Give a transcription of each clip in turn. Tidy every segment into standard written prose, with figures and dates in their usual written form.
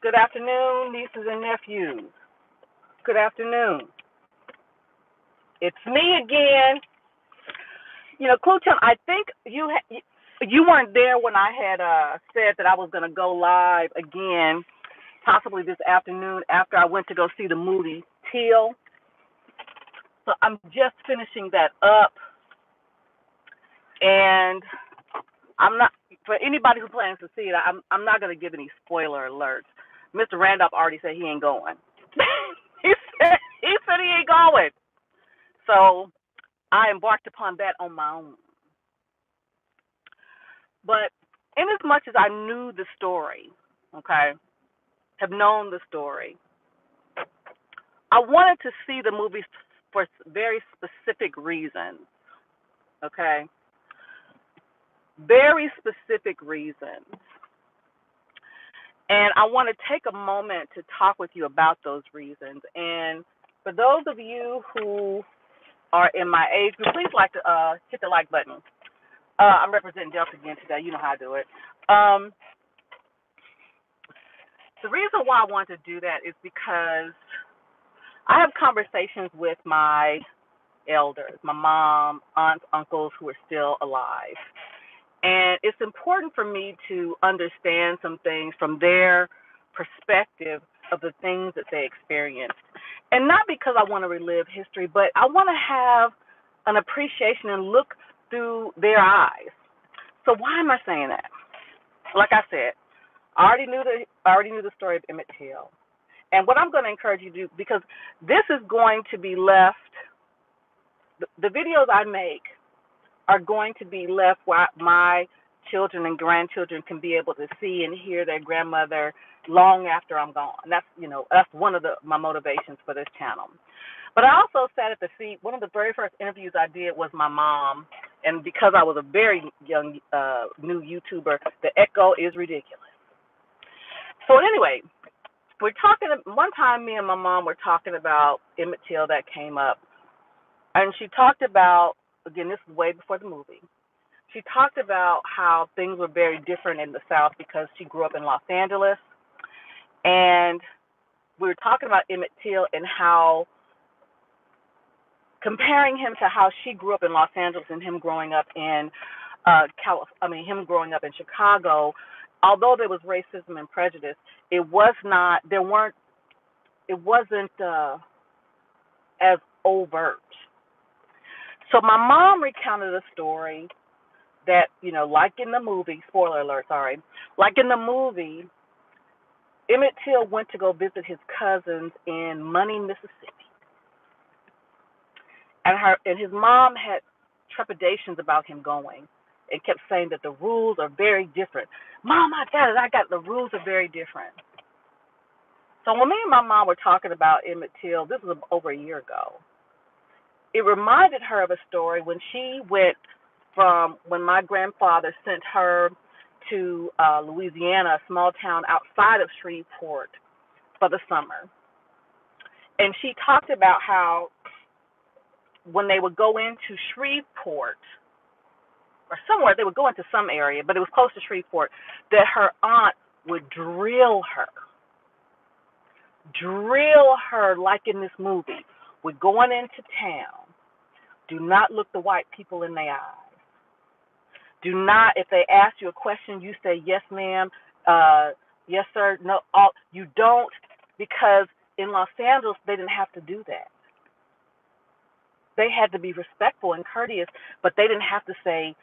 Good afternoon, nieces and nephews. Good afternoon. It's me again. Clue Tim, I think you weren't there when I had said that I was going to go live again, possibly this afternoon after I went to go see the movie Teal. So I'm just finishing that up, and I'm not, for anybody who plans to see it, I'm not going to give any spoiler alerts. Mr. Randolph already said he ain't going. he said he ain't going. So I embarked upon that on my own. But in as much as I knew the story, okay, have known the story, I wanted to see the movie for very specific reasons, okay? Very specific reasons. And I want to take a moment to talk with you about those reasons. And for those of you who are in my age group, please like to hit the like button. I'm representing Delta again today. You know how I do it. The reason why I want to do that is because I have conversations with my elders, my mom, aunts, uncles who are still alive. And it's important for me to understand some things from their perspective of the things that they experienced. And not because I want to relive history, but I want to have an appreciation and look through their eyes. So why am I saying that? Like I said, I already knew the story of Emmett Till. And what I'm going to encourage you to do, because this is going to be left, the videos I make are going to be left where my children and grandchildren can be able to see and hear their grandmother long after I'm gone. That's one of my motivations for this channel. But I also sat at the feet. One of the very first interviews I did was my mom, and because I was a very young new YouTuber, the echo is ridiculous. So anyway, we're talking. One time, me and my mom were talking about Emmett Till that came up, and she talked about, again, this is way before the movie. She talked about how things were very different in the South because she grew up in Los Angeles, and we were talking about Emmett Till and how, comparing him to how she grew up in Los Angeles and him growing up in him growing up in Chicago. Although there was racism and prejudice, it wasn't as overt. So my mom recounted a story that, like in the movie, spoiler alert, sorry, like in the movie, Emmett Till went to go visit his cousins in Money, Mississippi. And his mom had trepidations about him going and kept saying that the rules are very different. Mom, I got it. The rules are very different. So when me and my mom were talking about Emmett Till, this was over a year ago, it reminded her of a story when she went when my grandfather sent her to Louisiana, a small town outside of Shreveport, for the summer. And she talked about how when they would go into Shreveport, or somewhere, they would go into some area, but it was close to Shreveport, that her aunt would drill her like in this movie. We're going into town. Do not look the white people in the eyes. Do not, if they ask you a question, you say, yes, ma'am, yes, sir, no, you don't, because in Los Angeles, they didn't have to do that. They had to be respectful and courteous, but they didn't have to say,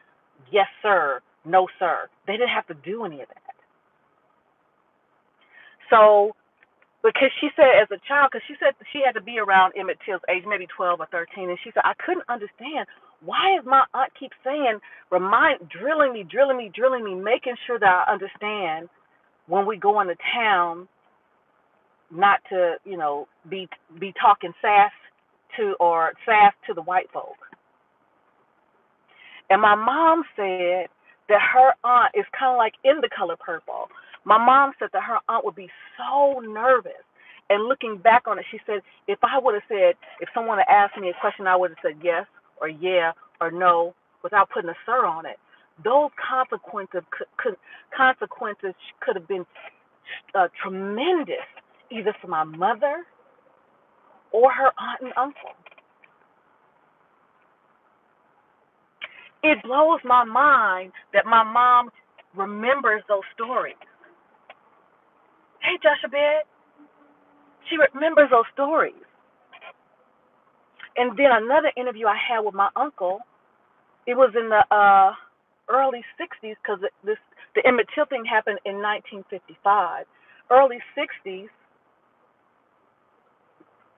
yes, sir, no, sir. They didn't have to do any of that. So, because she said as a child, because she said she had to be around Emmett Till's age, maybe 12 or 13, and she said, I couldn't understand. Why is my aunt keep saying, drilling me, making sure that I understand when we go into town, not to, be talking sass to the white folk. And my mom said that her aunt is kind of like In the Color Purple. My mom said that her aunt would be so nervous. And looking back on it, she said, if someone had asked me a question, I would have said yes or yeah or no without putting a sir on it. Those consequences could have been tremendous, either for my mother or her aunt and uncle. It blows my mind that my mom remembers those stories. Hey, Joshua Bed, she remembers those stories. And then another interview I had with my uncle, it was in the early 60s because the Emmett Till thing happened in 1955. Early 60s,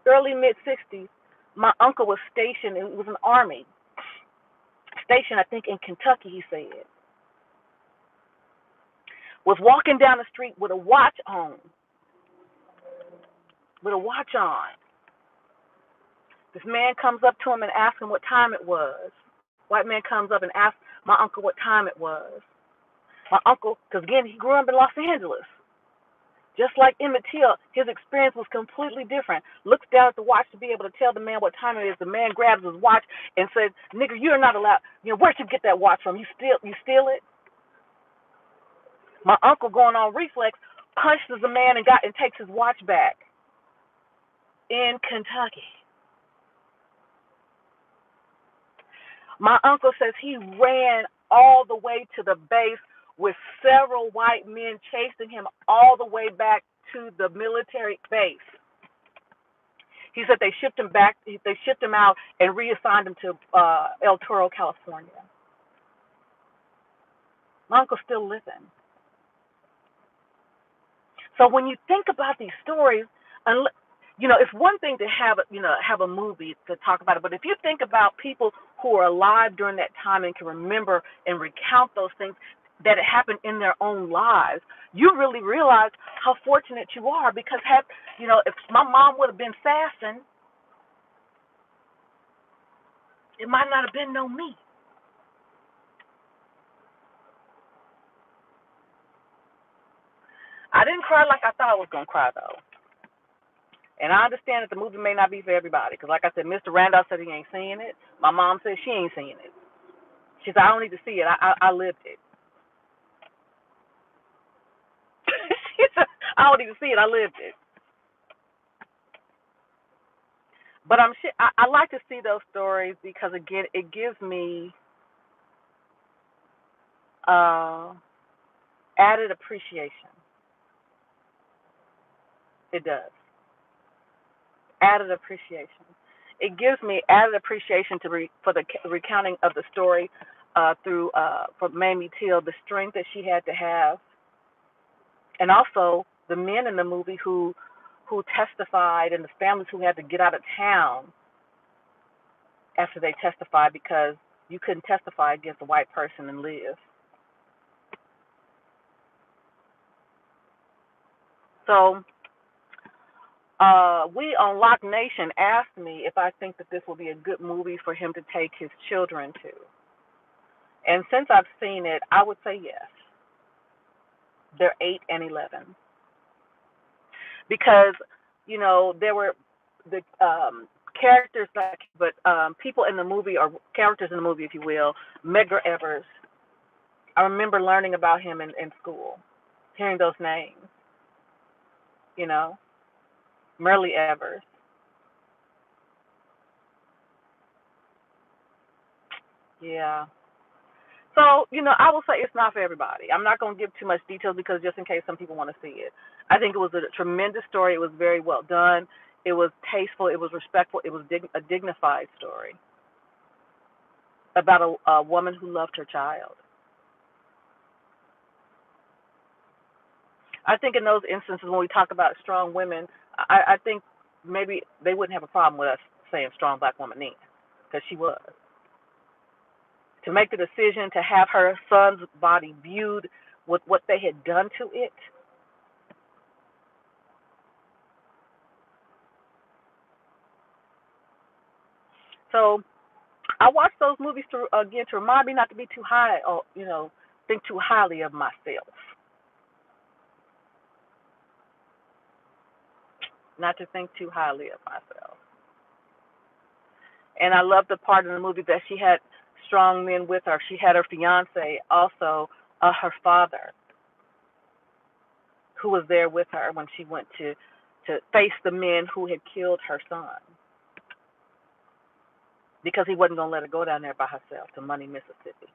early mid 60s, my uncle was stationed, it was an army station, I think in Kentucky, he said. Was walking down the street with a watch on. With a watch on. This man comes up to him and asks him what time it was. White man comes up and asks my uncle what time it was. My uncle, because again, he grew up in Los Angeles. Just like Emmett Till, his experience was completely different. Looks down at the watch to be able to tell the man what time it is. The man grabs his watch and says, "Nigga, you're not allowed. Where'd you get that watch from? You steal it?" My uncle, going on reflex, punches the man and takes his watch back. In Kentucky. My uncle says he ran all the way to the base with several white men chasing him all the way back to the military base. He said they shipped him out and reassigned him to El Toro, California. My uncle's still living. So when you think about these stories, it's one thing to have a movie to talk about it, but if you think about people who are alive during that time and can remember and recount those things that happened in their own lives, you really realize how fortunate you are. Because if my mom would have been sassing, it might not have been no me. I didn't cry like I thought I was gonna cry though. And I understand that the movie may not be for everybody, because like I said, Mr. Randolph said he ain't seeing it. My mom said she ain't seeing it. She said, I don't need to see it. I lived it. She said, I don't need to see it. I lived it. But I like to see those stories because, again, it gives me added appreciation. It does. Added appreciation. It gives me added appreciation for the recounting of the story for Mamie Till, the strength that she had to have, and also the men in the movie who testified and the families who had to get out of town after they testified, because you couldn't testify against a white person and live. So we on Lock Nation asked me if I think that this will be a good movie for him to take his children to. And since I've seen it, I would say yes. They're 8 and 11. Because, there were the characters, but people in the movie, or characters in the movie, if you will. Medgar Evers. I remember learning about him in school, hearing those names. Maree Evers. Yeah. So, I will say it's not for everybody. I'm not going to give too much details because just in case some people want to see it. I think it was a tremendous story. It was very well done. It was tasteful. It was respectful. It was a dignified story about a woman who loved her child. I think in those instances when we talk about strong women, I think maybe they wouldn't have a problem with us saying strong black woman then, because she was. To make the decision to have her son's body viewed with what they had done to it. So I watch those movies to remind me not to be too high, or think too highly of myself. Not to think too highly of myself. And I love the part in the movie that she had strong men with her. She had her fiance, also her father, who was there with her when she went to face the men who had killed her son, because he wasn't going to let her go down there by herself to Money, Mississippi.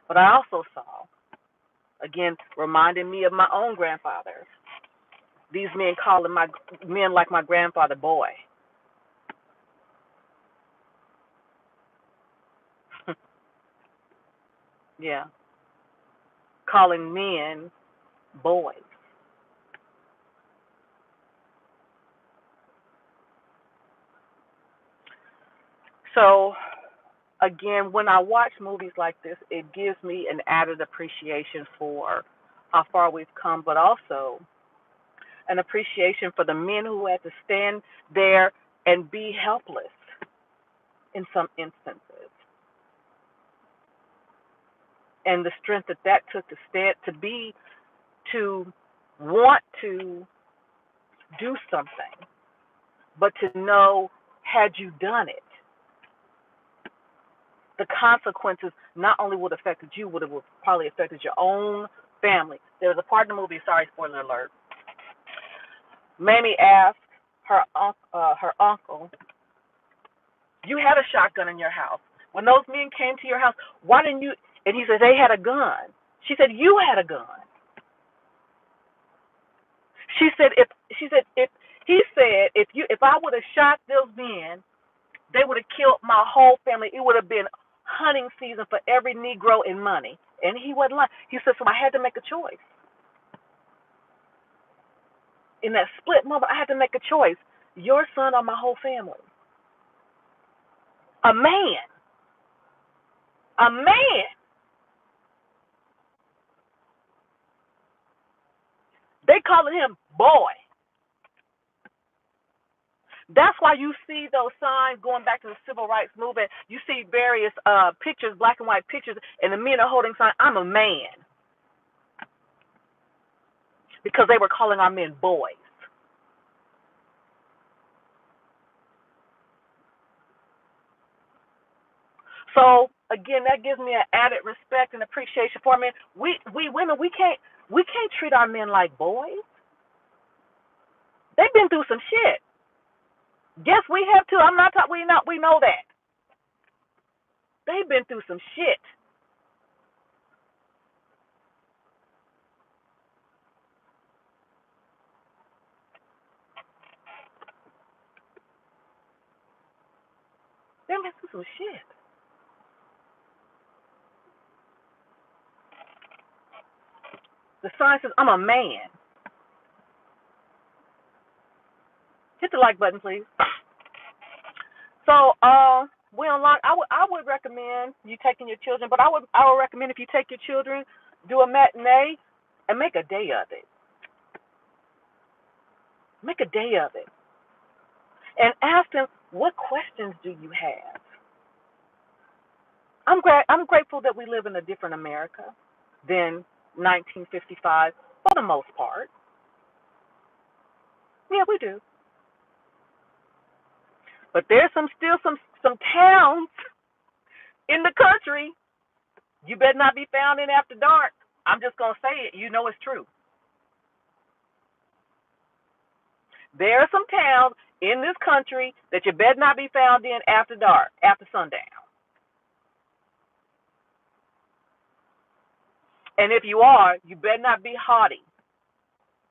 But I also saw, again, reminding me of my own grandfather, these men calling my men like my grandfather boy. Yeah, calling men boys. So, again, when I watch movies like this, it gives me an added appreciation for how far we've come, but also an appreciation for the men who had to stand there and be helpless in some instances, and the strength that took to stand, to want to do something, but to know, had you done it, the consequences not only would have affected you, would have probably affected your own family. There was a part in the movie, sorry, spoiler alert. Mamie asked her uncle, "You had a shotgun in your house. When those men came to your house, why didn't you?" And he said, "They had a gun." She said, "You had a gun." She said, "If if I would have shot those men, they would have killed my whole family. It would have been hunting season for every Negro in money." And he wasn't lying. He said, "So I had to make a choice. In that split moment, I had to make a choice. Your son or my whole family." A man. A man. They calling him boy. That's why you see those signs going back to the civil rights movement. You see various pictures, black and white pictures, and the men are holding signs, "I'm a man," because they were calling our men boys. So again, that gives me an added respect and appreciation for men. We women, we can't treat our men like boys. They've been through some shit. Yes, we have too. I'm not talking. We know that they've been through some shit. They've been through some shit. The sign says, "I'm a man." Hit the like button, please. So, I would recommend you taking your children, but I would recommend, if you take your children, do a matinee and make a day of it. Make a day of it, and ask them, what questions do you have? I'm grateful that we live in a different America than 1955 for the most part. Yeah, we do. But there's still some towns in the country you better not be found in after dark. I'm just gonna say it. You know it's true. There are some towns in this country that you better not be found in after dark, after sundown. And if you are, you better not be haughty.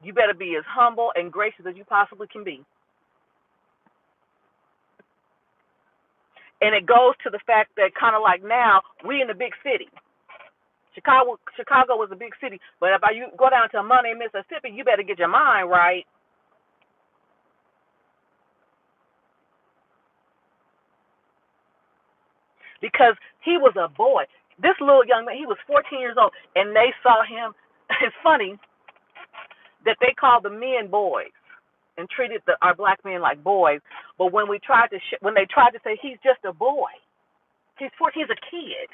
You better be as humble and gracious as you possibly can be. And it goes to the fact that, kind of like now, we in the big city. Chicago was a big city, but if you go down to Money, Mississippi, you better get your mind right, because he was a boy. This little young man, he was 14 years old, and they saw him. It's funny that they called the men boys and treated our black men like boys. But when they tried to say he's just a boy, he's 14, he's a kid,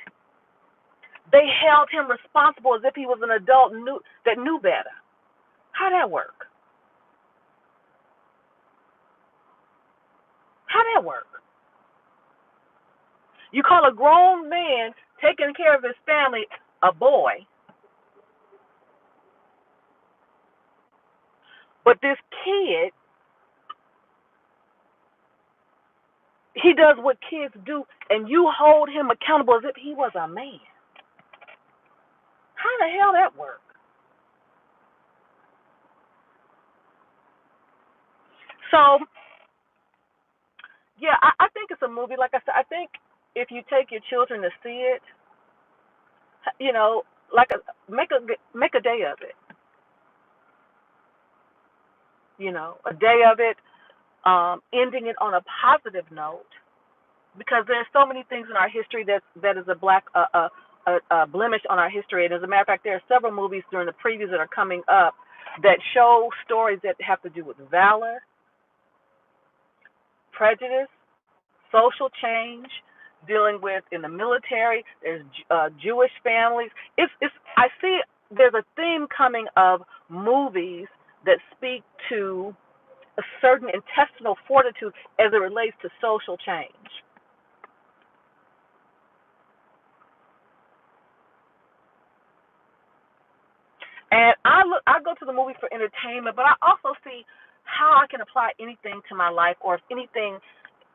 they held him responsible as if he was an adult that knew better. How'd that work? How'd that work? You call a grown man taking care of his family a boy, But this kid, he does what kids do, and you hold him accountable as if he was a man. How the hell that work? So, yeah, I think it's a movie. Like I said, I think if you take your children to see it, you know, like make a day of it. You know, a day of it, ending it on a positive note, because there's so many things in our history that is a black blemish on our history. And as a matter of fact, there are several movies during the previews that are coming up that show stories that have to do with valor, prejudice, social change, dealing with in the military. There's Jewish families. It's I see there's a theme coming of movies that speak to a certain intestinal fortitude as it relates to social change. And I go to the movie for entertainment, but I also see how I can apply anything to my life, or if anything,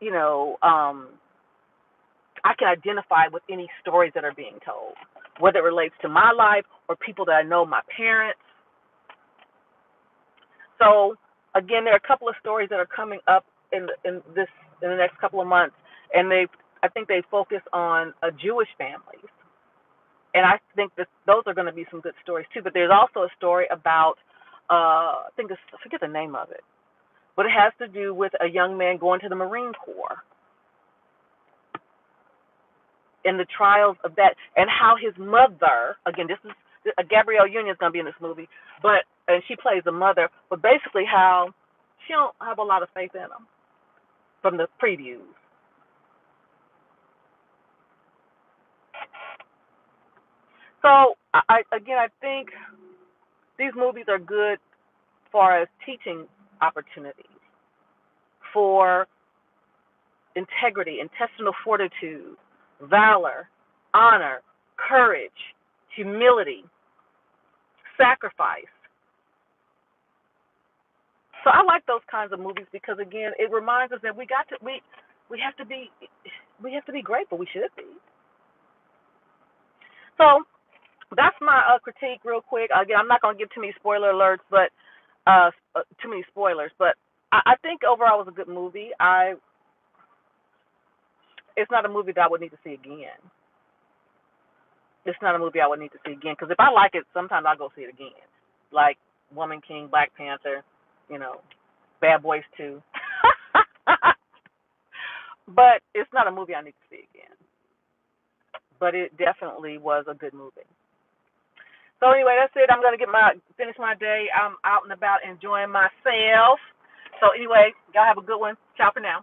you know, I can identify with any stories that are being told, whether it relates to my life or people that I know, my parents. So again, there are a couple of stories that are coming up in the next couple of months, and I think they focus on Jewish families, and I think that those are going to be some good stories too. But there's also a story about I forget the name of it, but it has to do with a young man going to the Marine Corps and the trials of that, and how his mother, again, this is Gabrielle Union is going to be in this movie, and she plays the mother, but basically how she don't have a lot of faith in him from the previews. So I think these movies are good as far as teaching opportunities for integrity, intestinal fortitude, valor, honor, courage, humility, sacrifice. So I like those kinds of movies because again, it reminds us that we have to be grateful. We should be. So that's my critique, real quick. Again, I'm not going to give too many spoiler alerts, but too many spoilers. But I think overall it was a good movie. It's not a movie that I would need to see again. It's not a movie I would need to see again because if I like it, sometimes I'll go see it again. Like Woman King, Black Panther, you know, Bad Boys 2. But it's not a movie I need to see again. But it definitely was a good movie. So anyway, that's it. I'm gonna finish my day. I'm out and about enjoying myself. So anyway, y'all have a good one. Ciao for now.